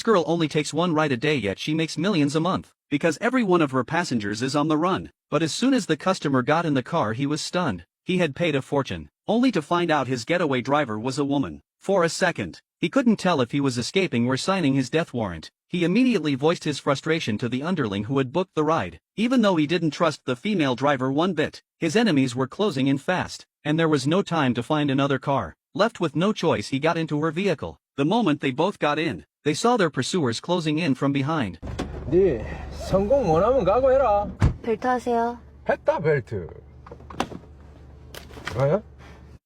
girl only takes one ride a day, yet she makes millions a month, because every one of her passengers is on the run. But as soon as the customer got in the car, he was stunned. He had paid a fortune, only to find out his getaway driver was a woman. For a second, he couldn't tell if he was escaping or signing his death warrant. He immediately voiced his frustration to the underling who had booked the ride. Even though he didn't trust the female driver one bit, his enemies were closing in fast, and there was no time to find another car. Left with no choice, he got into her vehicle. The moment they both got in, they saw their pursuers closing in from behind. 네 성공 원하면 각오해라. 벨트 하세요. 했다 벨트. 뭐야?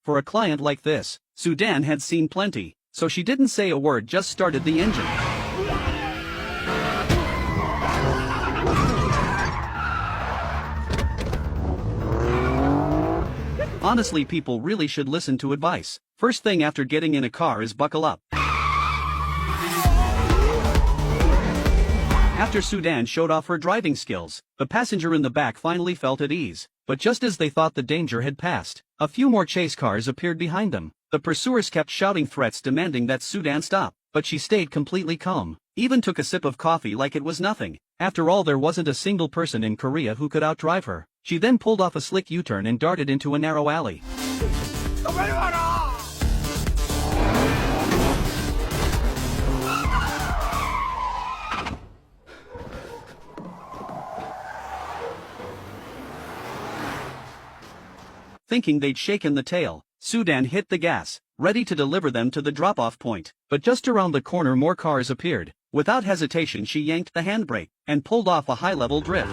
For a client like this, Sudan had seen plenty, so she didn't say a word, just started the engine. Honestly, people really should listen to advice. First thing after getting in a car is buckle up. After Sudan showed off her driving skills, the passenger in the back finally felt at ease. But just as they thought the danger had passed, a few more chase cars appeared behind them. The pursuers kept shouting threats demanding that Sudan stop, but she stayed completely calm, even took a sip of coffee like it was nothing. After all, there wasn't a single person in Korea who could outdrive her. She then pulled off a slick U-turn and darted into a narrow alley. Thinking they'd shaken the tail, Sudan hit the gas, ready to deliver them to the drop-off point. But just around the corner more cars appeared. Without hesitation she yanked the handbrake, and pulled off a high-level drift.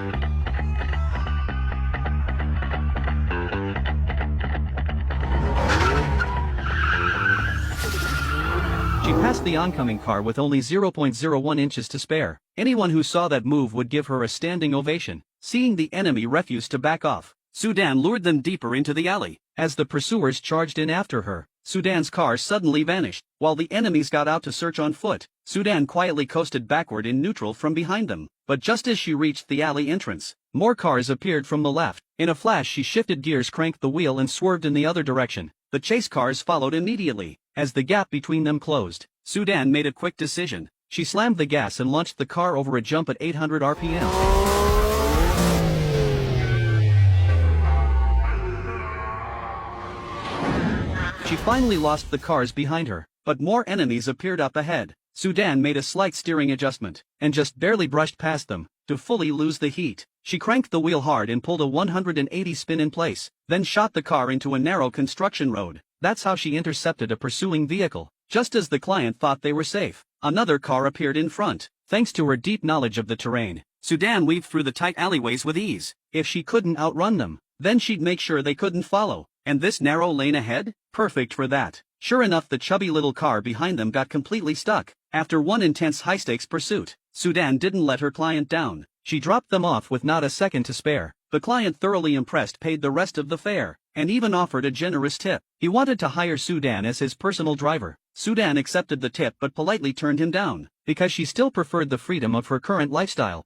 She passed the oncoming car with only 0.01 inches to spare. Anyone who saw that move would give her a standing ovation. Seeing the enemy refuse to back off, Sudan lured them deeper into the alley. As the pursuers charged in after her, Sudan's car suddenly vanished. While the enemies got out to search on foot, Sudan quietly coasted backward in neutral from behind them. But just as she reached the alley entrance, more cars appeared from the left. In a flash she shifted gears, cranked the wheel and swerved in the other direction. The chase cars followed immediately. As the gap between them closed, Sudan made a quick decision. She slammed the gas and launched the car over a jump at 800 RPM. She finally lost the cars behind her, but more enemies appeared up ahead. Sudan made a slight steering adjustment, and just barely brushed past them. To fully lose the heat, she cranked the wheel hard and pulled a 180 spin in place, then shot the car into a narrow construction road. That's how she intercepted a pursuing vehicle. Just as the client thought they were safe, another car appeared in front. Thanks to her deep knowledge of the terrain, Sudan weaved through the tight alleyways with ease. If she couldn't outrun them, then she'd make sure they couldn't follow. And this narrow lane ahead? Perfect for that. Sure enough, the chubby little car behind them got completely stuck. After one intense high-stakes pursuit, Sudan didn't let her client down. She dropped them off with not a second to spare. The client, thoroughly impressed, paid the rest of the fare, and even offered a generous tip. He wanted to hire Sudan as his personal driver. Sudan accepted the tip but politely turned him down, because she still preferred the freedom of her current lifestyle.